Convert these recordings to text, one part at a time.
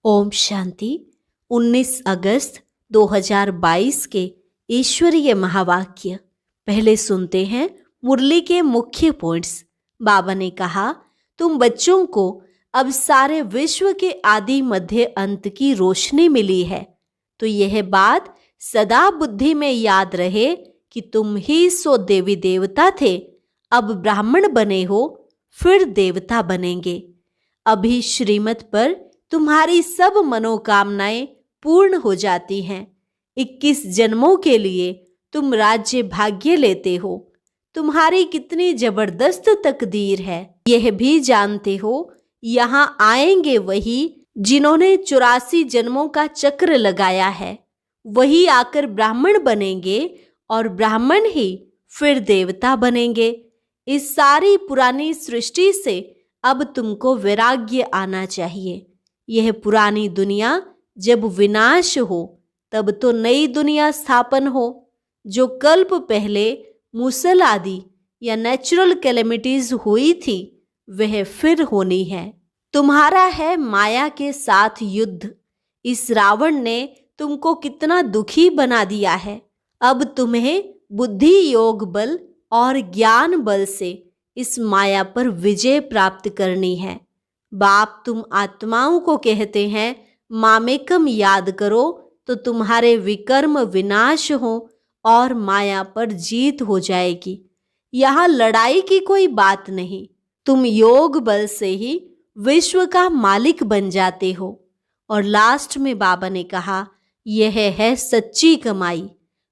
ओम शांति। 19 अगस्त 2022 के ईश्वरीय महावाक्य पहले सुनते हैं मुरली के मुख्य पॉइंट्स। बाबा ने कहा, तुम बच्चों को अब सारे विश्व के आदि मध्य अंत की रोशनी मिली है, तो यह बात सदा बुद्धि में याद रहे कि तुम ही सो देवी देवता थे, अब ब्राह्मण बने हो, फिर देवता बनेंगे। अभी श्रीमत पर तुम्हारी सब मनोकामनाएं पूर्ण हो जाती हैं। 21 जन्मों के लिए तुम राज्य भाग्य लेते हो। तुम्हारी कितनी जबरदस्त तकदीर है, यह भी जानते हो। यहाँ आएंगे वही जिन्होंने 84 जन्मों का चक्र लगाया है, वही आकर ब्राह्मण बनेंगे और ब्राह्मण ही फिर देवता बनेंगे। इस सारी पुरानी सृष्टि से अब तुमको वैराग्य आना चाहिए। यह पुरानी दुनिया जब विनाश हो तब तो नई दुनिया स्थापन हो। जो कल्प पहले मूसल आदि या नेचुरल कैलेमिटीज हुई थी, वह फिर होनी है। तुम्हारा है माया के साथ युद्ध। इस रावण ने तुमको कितना दुखी बना दिया है। अब तुम्हें बुद्धि योग बल और ज्ञान बल से इस माया पर विजय प्राप्त करनी है। बाप तुम आत्माओं को कहते हैं, मामेकम याद करो तो तुम्हारे विकर्म विनाश हो और माया पर जीत हो जाएगी। यहाँ लड़ाई की कोई बात नहीं। तुम योग बल से ही विश्व का मालिक बन जाते हो। और लास्ट में बाबा ने कहा, यह है सच्ची कमाई,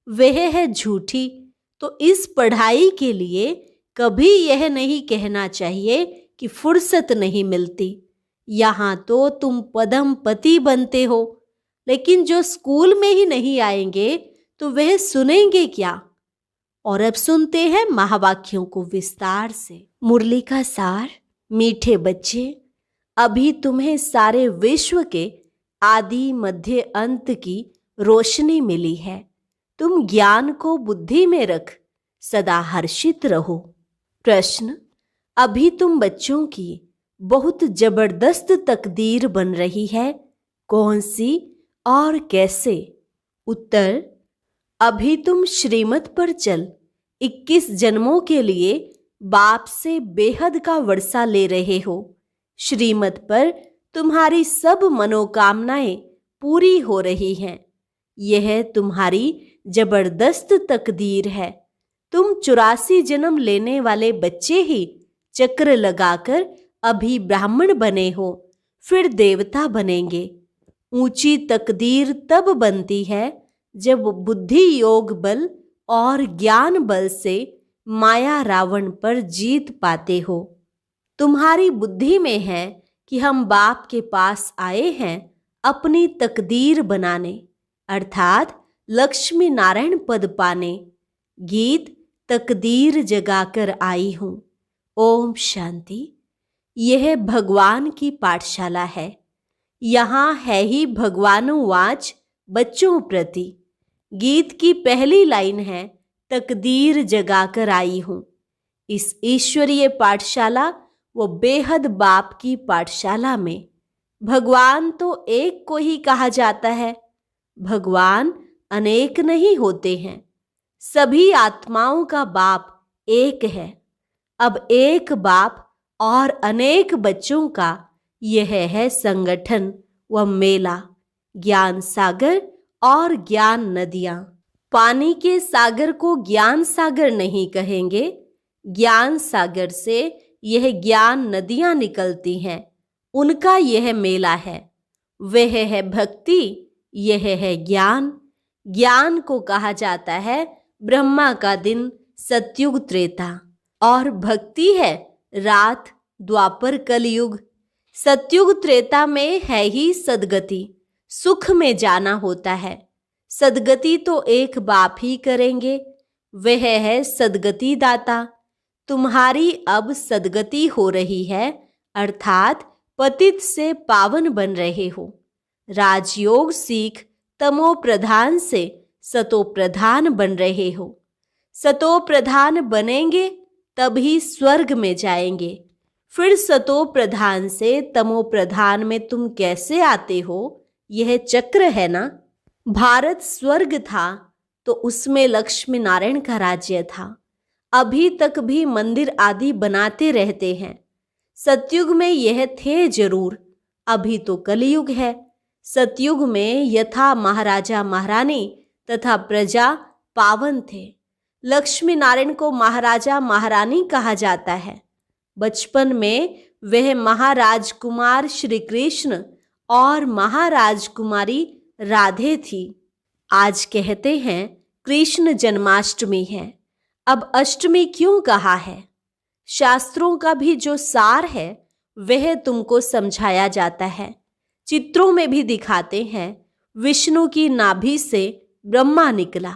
वह है झूठी। तो इस पढ़ाई के लिए कभी यह नहीं कहना चाहिए कि फुर्सत नहीं मिलती। यहाँ तो तुम पदम पति बनते हो, लेकिन जो स्कूल में ही नहीं आएंगे तो वह सुनेंगे क्या। और अब सुनते हैं महावाक्यों को विस्तार से। मुरली का सार। मीठे बच्चे, अभी तुम्हें सारे विश्व के आदि मध्य अंत की रोशनी मिली है। तुम ज्ञान को बुद्धि में रख सदा हर्षित रहो। प्रश्न, अभी तुम बच्चों की बहुत जबरदस्त तकदीर बन रही है, कौन सी और कैसे। उत्तर, अभी तुम श्रीमत पर चल 21 जन्मों के लिए बाप से बेहद का वर्षा ले रहे हो। श्रीमत पर तुम्हारी सब मनोकामनाएं पूरी हो रही हैं। यह तुम्हारी जबरदस्त तकदीर है। तुम 84 जन्म लेने वाले बच्चे ही चक्र लगाकर अभी ब्राह्मण बने हो, फिर देवता बनेंगे। ऊंची तकदीर तब बनती है जब बुद्धि योग बल और ज्ञान बल से माया रावण पर जीत पाते हो। तुम्हारी बुद्धि में है कि हम बाप के पास आए हैं अपनी तकदीर बनाने, अर्थात लक्ष्मी नारायण पद पाने। गीत तकदीर जगाकर आई हूं। ओम शांति। यह भगवान की पाठशाला है। यहाँ है ही भगवानुवाच बच्चों प्रति। गीत की पहली लाइन है, तकदीर जगाकर आई हूं। इस ईश्वरीय पाठशाला व बेहद बाप की पाठशाला में भगवान तो एक को ही कहा जाता है। भगवान अनेक नहीं होते हैं। सभी आत्माओं का बाप एक है। अब एक बाप और अनेक बच्चों का यह है संगठन व मेला। ज्ञान सागर और ज्ञान नदियां। पानी के सागर को ज्ञान सागर नहीं कहेंगे। ज्ञान सागर से यह ज्ञान नदियां निकलती हैं, उनका यह मेला है। वह है भक्ति, यह है ज्ञान। ज्ञान को कहा जाता है ब्रह्मा का दिन, सतयुग त्रेता, और भक्ति है रात, द्वापर कलयुग। सतयुग त्रेता में है ही सदगति, सुख में जाना होता है। सदगति तो एक बाप ही करेंगे, वह है सदगति दाता। तुम्हारी अब सदगति हो रही है, अर्थात पतित से पावन बन रहे हो। राजयोग सीख तमो प्रधान से सतो प्रधान बन रहे हो। सतो प्रधान बनेंगे तभी स्वर्ग में जाएंगे, फिर सतो प्रधान से तमो प्रधान में तुम कैसे आते हो? यह चक्र है ना। भारत स्वर्ग था तो उसमें लक्ष्मी नारायण का राज्य था। अभी तक भी मंदिर आदि बनाते रहते हैं। सतयुग में यह थे जरूर, अभी तो कलयुग है। सतयुग में यथा महाराजा महारानी तथा प्रजा पावन थे। लक्ष्मी नारायण को महाराजा महारानी कहा जाता है। बचपन में वह महाराजकुमार श्री कृष्ण और महाराजकुमारी राधे थी। आज कहते हैं कृष्ण जन्माष्टमी है। अब अष्टमी क्यों कहा है? शास्त्रों का भी जो सार है वह तुमको समझाया जाता है। चित्रों में भी दिखाते हैं विष्णु की नाभि से ब्रह्मा निकला।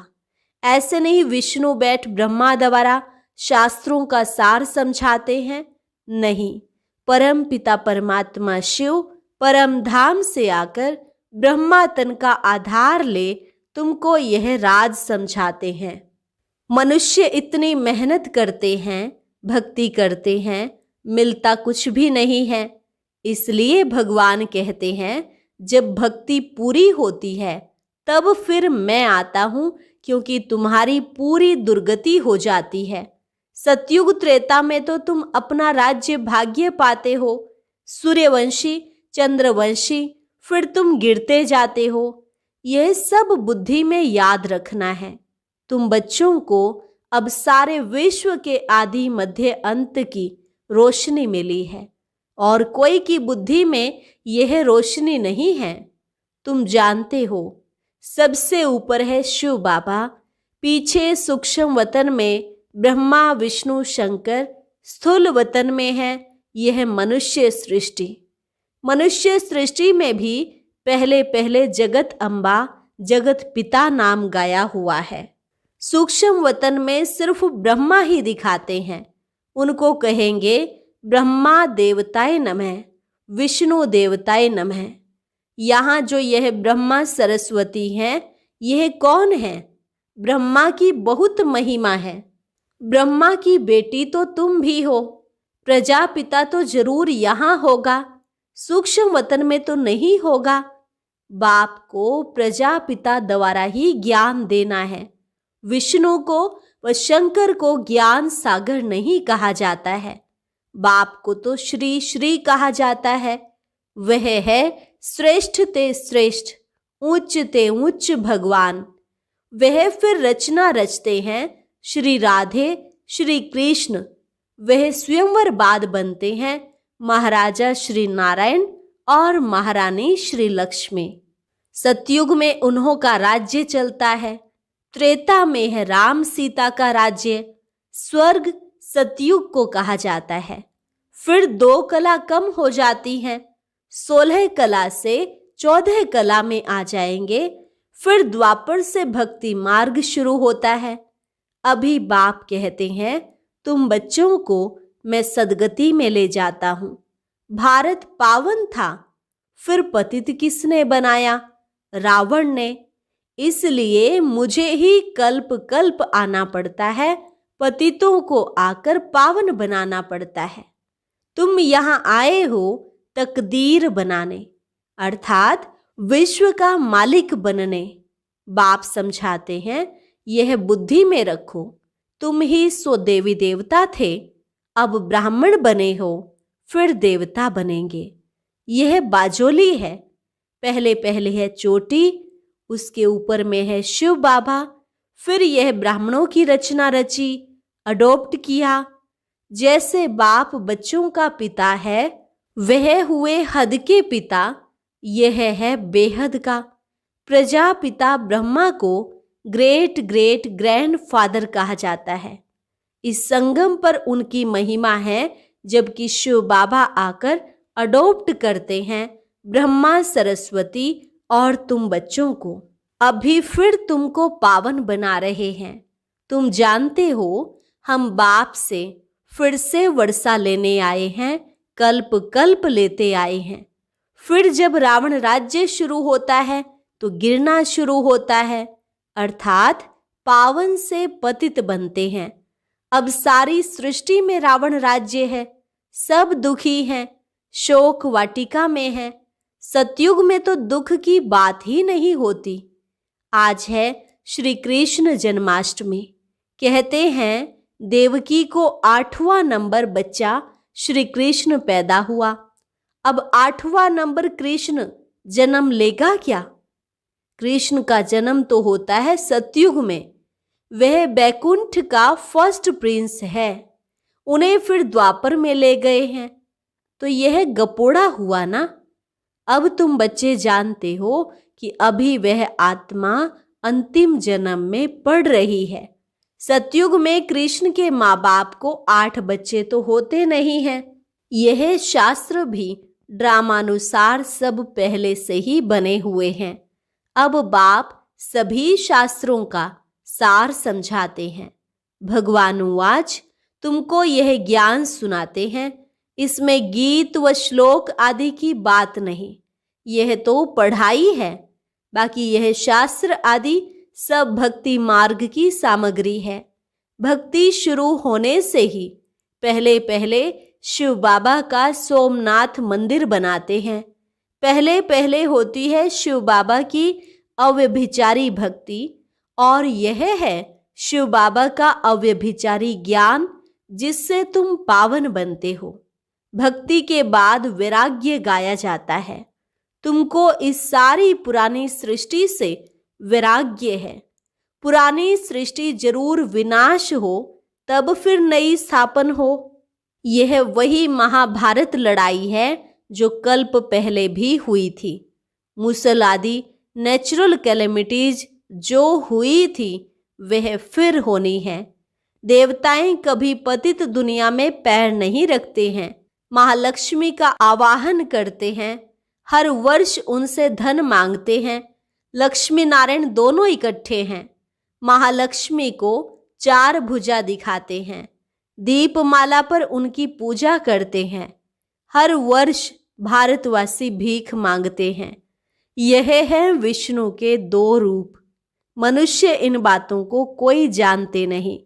ऐसे नहीं विष्णु बैठ ब्रह्मा द्वारा शास्त्रों का सार समझाते हैं। नहीं, परम पिता परमात्मा शिव परम धाम से आकर ब्रह्मा तन का आधार ले तुमको यह राज समझाते हैं। मनुष्य इतनी मेहनत करते हैं, भक्ति करते हैं, मिलता कुछ भी नहीं है। इसलिए भगवान कहते हैं जब भक्ति पूरी होती है तब फिर मैं आता हूं, क्योंकि तुम्हारी पूरी दुर्गति हो जाती है। सतयुग त्रेता में तो तुम अपना राज्य भाग्य पाते हो, सूर्यवंशी चंद्रवंशी, फिर तुम गिरते जाते हो। यह सब बुद्धि में याद रखना है। तुम बच्चों को अब सारे विश्व के आदि मध्य अंत की रोशनी मिली है और कोई की बुद्धि में यह रोशनी नहीं है। तुम जानते हो सबसे ऊपर है शिव बाबा, पीछे सूक्ष्म वतन में ब्रह्मा विष्णु शंकर, स्थूल वतन में है यह मनुष्य सृष्टि। मनुष्य सृष्टि में भी पहले पहले जगत अम्बा जगत पिता नाम गाया हुआ है। सूक्ष्म वतन में सिर्फ ब्रह्मा ही दिखाते हैं। उनको कहेंगे ब्रह्मा देवताय नमः, विष्णु देवताय नमः। यहाँ जो यह ब्रह्मा सरस्वती हैं, यह कौन है? ब्रह्मा की बहुत महिमा है। ब्रह्मा की बेटी तो तुम भी हो। प्रजापिता तो जरूर यहाँ होगा, सूक्ष्म वतन में तो नहीं होगा। बाप को प्रजापिता द्वारा ही ज्ञान देना है। विष्णु को व शंकर को ज्ञान सागर नहीं कहा जाता है। बाप को तो श्री श्री कहा जाता है। वह है श्रेष्ठ ते श्रेष्ठ, उच्च ते उच्च भगवान। वह फिर रचना रचते हैं श्री राधे श्री कृष्ण। वह स्वयंवर बाद बनते हैं महाराजा श्री नारायण और महारानी श्री लक्ष्मी। सतयुग में उन्हों का राज्य चलता है। त्रेता में है राम सीता का राज्य। स्वर्ग सतयुग को कहा जाता है। फिर 2 कला कम हो जाती हैं, 16 कला से 14 कला में आ जाएंगे। फिर द्वापर से भक्ति मार्ग शुरू होता है। अभी बाप कहते हैं तुम बच्चों को मैं सदगति में ले जाता हूं। भारत पावन था, फिर पतित किसने बनाया? रावण ने। इसलिए मुझे ही कल्प कल्प आना पड़ता है, पतितों को आकर पावन बनाना पड़ता है। तुम यहाँ आए हो तकदीर बनाने, अर्थात विश्व का मालिक बनने। बाप समझाते हैं यह बुद्धि में रखो। तुम ही सो देवी देवता थे, अब ब्राह्मण बने हो, फिर देवता बनेंगे। यह बाजोली है। पहले पहले है चोटी, उसके ऊपर में है शिव बाबा। फिर यह ब्राह्मणों की रचना रची, अडॉप्ट किया। जैसे बाप बच्चों का पिता है, वह हुए हद के पिता, यह है बेहद का। प्रजापिता ब्रह्मा को ग्रेट ग्रेट ग्रैंड फादर कहा जाता है। इस संगम पर उनकी महिमा है, जबकि शिव बाबा आकर अडॉप्ट करते हैं ब्रह्मा सरस्वती और तुम बच्चों को। अभी फिर तुमको पावन बना रहे हैं। तुम जानते हो हम बाप से फिर से वर्षा लेने आए हैं, कल्प कल्प लेते आए हैं। फिर जब रावण राज्य शुरू होता है तो गिरना शुरू होता है, अर्थात पावन से पतित बनते हैं। अब सारी सृष्टि में रावण राज्य है। सब दुखी हैं, शोक वाटिका में हैं। सतयुग में तो दुख की बात ही नहीं होती। आज है श्री कृष्ण जन्माष्टमी। कहते हैं देवकी को 8वां नंबर बच्चा श्री कृष्ण पैदा हुआ। अब 8वां नंबर कृष्ण जन्म लेगा क्या? कृष्ण का जन्म तो होता है सतयुग में। वह बैकुंठ का फर्स्ट प्रिंस है। उन्हें फिर द्वापर में ले गए हैं, तो यह गपोड़ा हुआ ना। अब तुम बच्चे जानते हो कि अभी वह आत्मा अंतिम जन्म में पड़ रही है। सतयुग में कृष्ण के माँ बाप को 8 बच्चे तो होते नहीं हैं। यह शास्त्र भी ड्रामानुसार सब पहले से ही बने हुए हैं। अब बाप सभी शास्त्रों का सार समझाते हैं। भगवान उवाच, तुमको यह ज्ञान सुनाते हैं। इसमें गीत व श्लोक आदि की बात नहीं, यह तो पढ़ाई है। बाकी यह शास्त्र आदि सब भक्ति मार्ग की सामग्री है। भक्ति शुरू होने से ही पहले पहले शिव बाबा का सोमनाथ मंदिर बनाते हैं। पहले पहले होती है शिव बाबा की अव्यभिचारी भक्ति, और यह है शिव बाबा का अव्यभिचारी ज्ञान, जिससे तुम पावन बनते हो। भक्ति के बाद वैराग्य गाया जाता है। तुमको इस सारी पुरानी सृष्टि से वैराग्य है। पुरानी सृष्टि जरूर विनाश हो, तब फिर नई स्थापन हो। यह वही महाभारत लड़ाई है जो कल्प पहले भी हुई थी। मूसल आदि नेचुरल कैलेमिटीज जो हुई थी वह फिर होनी है। देवताएं कभी पतित दुनिया में पैर नहीं रखते हैं। महालक्ष्मी का आवाहन करते हैं। हर वर्ष उनसे धन मांगते हैं। लक्ष्मी नारायण दोनों इकट्ठे हैं। महालक्ष्मी को 4 भुजा दिखाते हैं। दीपमाला पर उनकी पूजा करते हैं। हर वर्ष भारतवासी भीख मांगते हैं। यह है विष्णु के 2 रूप। मनुष्य इन बातों को कोई जानते नहीं।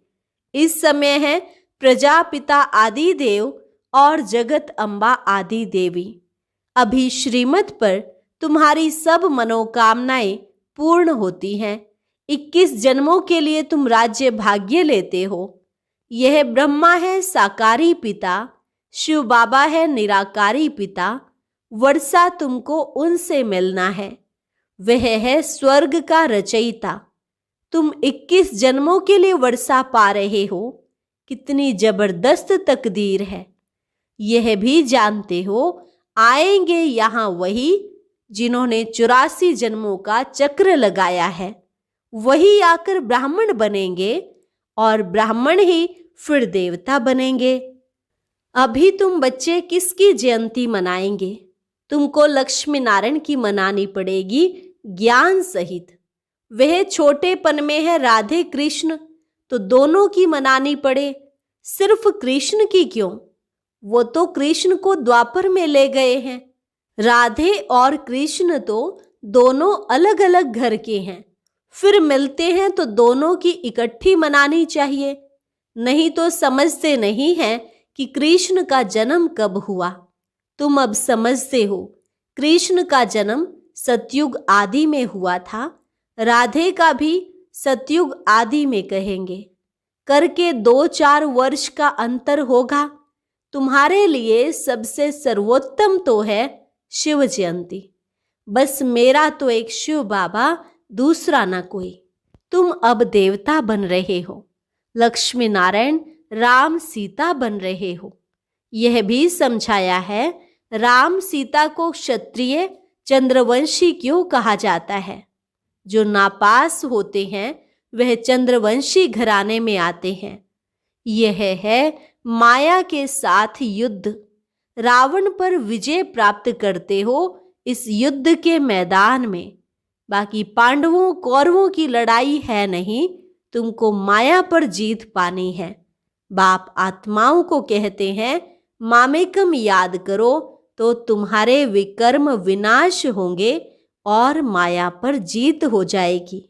इस समय है प्रजापिता आदि देव और जगत अम्बा आदि देवी। अभी श्रीमत पर तुम्हारी सब मनोकामनाएं पूर्ण होती हैं। 21 जन्मों के लिए तुम राज्य भाग्य लेते हो। यह ब्रह्मा है साकारी पिता, शिव बाबा है निराकारी पिता। वर्षा तुमको उनसे मिलना है। वह है स्वर्ग का रचयिता। तुम 21 जन्मों के लिए वर्षा पा रहे हो। कितनी जबरदस्त तकदीर है। यह भी जानते हो आएंगे यहाँ वही जिन्होंने 84 जन्मों का चक्र लगाया है। वही आकर ब्राह्मण बनेंगे और ब्राह्मण ही फिर देवता बनेंगे। अभी तुम बच्चे किसकी जयंती मनाएंगे? तुमको लक्ष्मी नारायण की मनानी पड़ेगी ज्ञान सहित। वह छोटेपन में है राधे कृष्ण, तो दोनों की मनानी पड़े। सिर्फ कृष्ण की क्यों? वो तो कृष्ण को द्वापर में ले गए हैं। राधे और कृष्ण तो दोनों अलग अलग घर के हैं। फिर मिलते हैं तो दोनों की इकट्ठी मनानी चाहिए। नहीं तो समझते नहीं हैं कि कृष्ण का जन्म कब हुआ। तुम अब समझते हो। कृष्ण का जन्म सतयुग आदि में हुआ था। राधे का भी सतयुग आदि में कहेंगे। करके 2-4 वर्ष का अंतर होगा। तुम्हारे लिए सबसे सर्वोत्तम तो है शिव जयंती। बस मेरा तो एक शिव बाबा, दूसरा ना कोई। तुम अब देवता बन रहे हो। लक्ष्मी नारायण राम सीता बन रहे हो। यह भी समझाया है राम सीता को क्षत्रिय चंद्रवंशी क्यों कहा जाता है। जो नापास होते हैं वह चंद्रवंशी घराने में आते हैं। यह है माया के साथ युद्ध। रावण पर विजय प्राप्त करते हो इस युद्ध के मैदान में। बाकी पांडवों कौरवों की लड़ाई है नहीं। तुमको माया पर जीत पानी है। बाप आत्माओं को कहते हैं मामेकम याद करो तो तुम्हारे विकर्म विनाश होंगे और माया पर जीत हो जाएगी।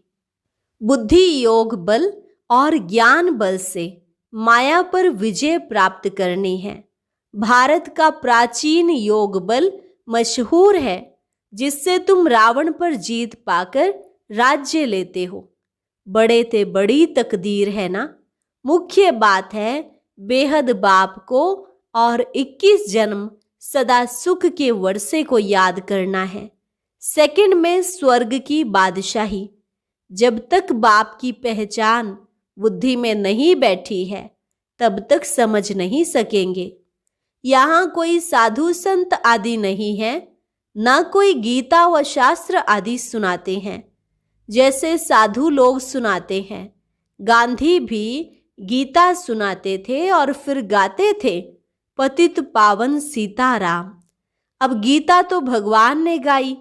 बुद्धि योग बल और ज्ञान बल से माया पर विजय प्राप्त करनी है। भारत का प्राचीन योग बल मशहूर है, जिससे तुम रावण पर जीत पाकर राज्य लेते हो। बड़े ते बड़ी तकदीर है ना। मुख्य बात है बेहद बाप को और 21 जन्म सदा सुख के वर्षे को याद करना है। सेकंड में स्वर्ग की बादशाही। जब तक बाप की पहचान बुद्धि में नहीं बैठी है, तब तक समझ नहीं सकेंगे। यहाँ कोई साधु संत आदि नहीं है, ना कोई गीता व शास्त्र आदि सुनाते हैं जैसे साधु लोग सुनाते हैं। गांधी भी गीता सुनाते थे और फिर गाते थे पतित पावन सीताराम। अब गीता तो भगवान ने गाई।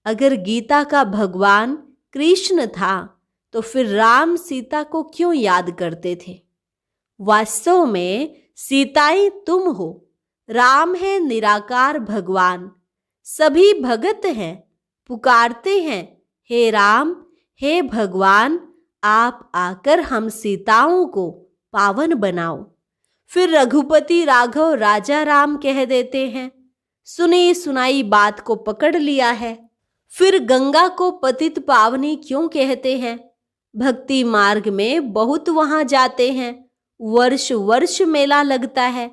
अगर गीता का भगवान कृष्ण था तो फिर राम सीता को क्यों याद करते थे? वास्तव में सीताएं तुम हो, राम है निराकार भगवान। सभी भगत हैं, पुकारते हैं हे राम हे भगवान, आप आकर हम सीताओं को पावन बनाओ। फिर रघुपति राघव राजा राम कह देते हैं। सुनी सुनाई बात को पकड़ लिया है। फिर गंगा को पतित पावनी क्यों कहते हैं? भक्ति मार्ग में बहुत वहां जाते हैं, वर्ष वर्ष मेला लगता है,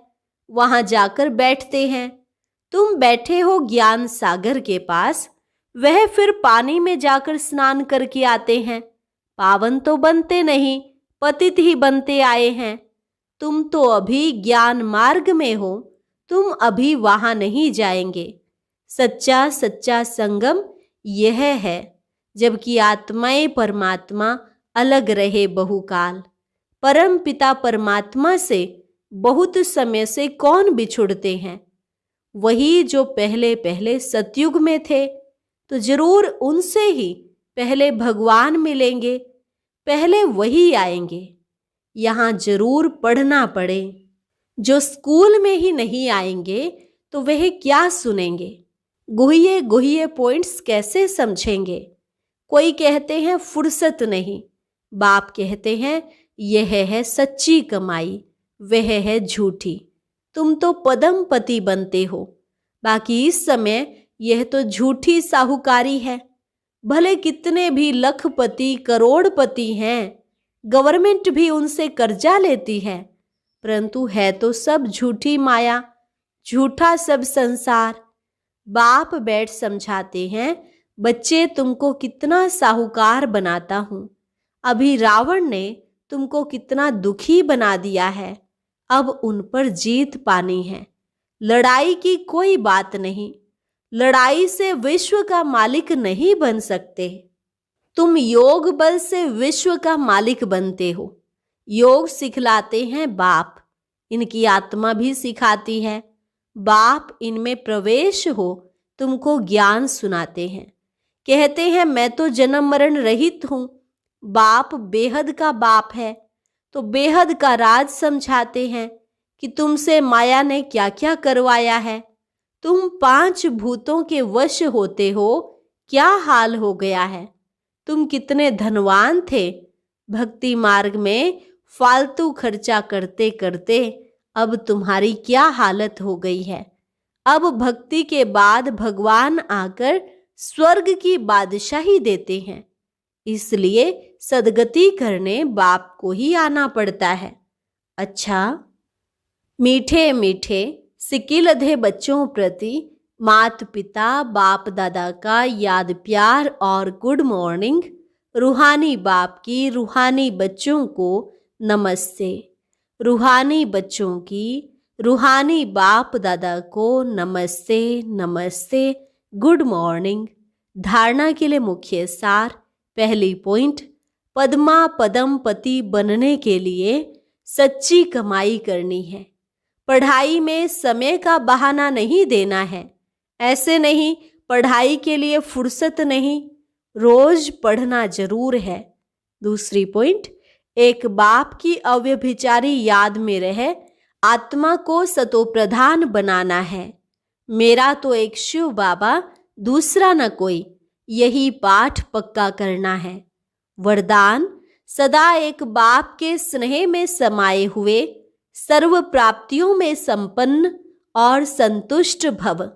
वहां जाकर बैठते हैं। तुम बैठे हो ज्ञान सागर के पास, वह फिर पानी में जाकर स्नान करके आते हैं। पावन तो बनते नहीं, पतित ही बनते आए हैं। तुम तो अभी ज्ञान मार्ग में हो, तुम अभी वहां नहीं जाएंगे। सच्चा सच्चा संगम यह है, जबकि आत्माएं परमात्मा अलग रहे बहुकाल। परम पिता परमात्मा से बहुत समय से कौन बिछुड़ते हैं? वही जो पहले पहले सतयुग में थे, तो जरूर उनसे ही पहले भगवान मिलेंगे, पहले वही आएंगे। यहाँ जरूर पढ़ना पड़े। जो स्कूल में ही नहीं आएंगे तो वह क्या सुनेंगे? गुहिये गुहिये पॉइंट्स कैसे समझेंगे? कोई कहते हैं फुर्सत नहीं, बाप कहते हैं यह है सच्ची कमाई, वह है झूठी। तुम तो पदमपति बनते हो, बाकी इस समय यह तो झूठी साहूकारी है। भले कितने भी लखपति करोड़पति हैं, गवर्नमेंट भी उनसे कर्जा लेती है, परंतु है तो सब झूठी माया, झूठा सब संसार। बाप बैठ समझाते हैं, बच्चे तुमको कितना साहूकार बनाता हूं। अभी रावण ने तुमको कितना दुखी बना दिया है, अब उन पर जीत पानी है। लड़ाई की कोई बात नहीं, लड़ाई से विश्व का मालिक नहीं बन सकते। तुम योग बल से विश्व का मालिक बनते हो। योग सिखलाते हैं बाप, इनकी आत्मा भी सिखाती है। बाप इनमें प्रवेश हो तुमको ज्ञान सुनाते हैं। कहते हैं मैं तो जन्म मरण रहित हूं। बाप बेहद का बाप है, तो बेहद का राज समझाते हैं कि तुमसे माया ने क्या क्या करवाया है। तुम 5 भूतों के वश होते हो, क्या हाल हो गया है। तुम कितने धनवान थे, भक्ति मार्ग में फालतू खर्चा करते करते अब तुम्हारी क्या हालत हो गई है। अब भक्ति के बाद भगवान आकर स्वर्ग की बादशाही देते हैं, इसलिए सदगति करने बाप को ही आना पड़ता है। अच्छा, मीठे मीठे सिकिलधे बच्चों प्रति माता पिता बाप दादा का याद प्यार और गुड मॉर्निंग। रूहानी बाप की रूहानी बच्चों को नमस्ते। रूहानी बच्चों की रूहानी बाप दादा को नमस्ते नमस्ते, गुड मॉर्निंग। धारणा के लिए मुख्य सार। पहली पॉइंट, पद्मा पदमपति बनने के लिए सच्ची कमाई करनी है। पढ़ाई में समय का बहाना नहीं देना है। ऐसे नहीं पढ़ाई के लिए फुर्सत नहीं, रोज पढ़ना जरूर है। दूसरी पॉइंट, एक बाप की अव्यभिचारी याद में रहे आत्मा को सतोप्रधान बनाना है। मेरा तो एक शिव बाबा, दूसरा न कोई, यही पाठ पक्का करना है। वरदान, सदा एक बाप के स्नेह में समाये हुए, सर्व प्राप्तियों में संपन्न, और संतुष्ट भव।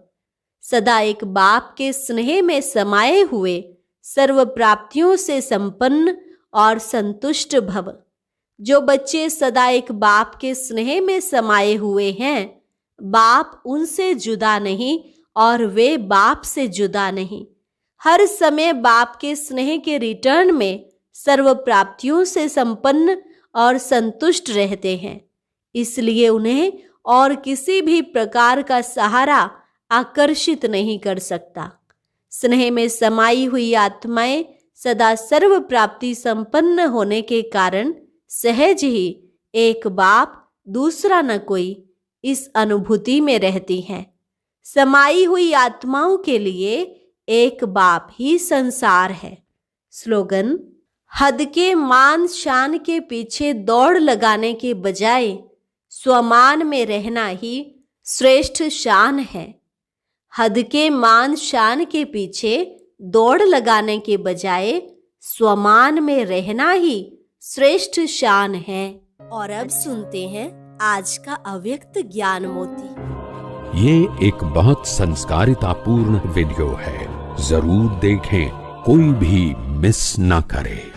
सदा एक बाप के स्नेह में समाये हुए सर्व प्राप्तियों से संपन्न और संतुष्ट भव। जो बच्चे सदा एक बाप के स्नेह में समाये हुए हैं, बाप उनसे जुदा नहीं और वे बाप से जुदा नहीं। हर समय बाप के स्नेह के रिटर्न में सर्व प्राप्तियों से संपन्न और संतुष्ट रहते हैं। इसलिए उन्हें और किसी भी प्रकार का सहारा आकर्षित नहीं कर सकता। स्नेह में समाई हुई आत्माएं सदा सर्व प्राप्ति संपन्न होने के कारण सहज ही एक बाप दूसरा न कोई इस अनुभूति में रहती हैं। समाई हुई आत्माओं के लिए एक बाप ही संसार है। स्लोगन: हद के मान शान के पीछे दौड़ लगाने के बजाय स्वमान में रहना ही श्रेष्ठ शान है। हद के मान शान के पीछे दौड़ लगाने के बजाय स्वमान में रहना ही श्रेष्ठ शान है। और अब सुनते हैं आज का अव्यक्त ज्ञान मोती। ये एक बहुत संस्कारितापूर्ण वीडियो है, जरूर देखें, कोई भी मिस ना करे।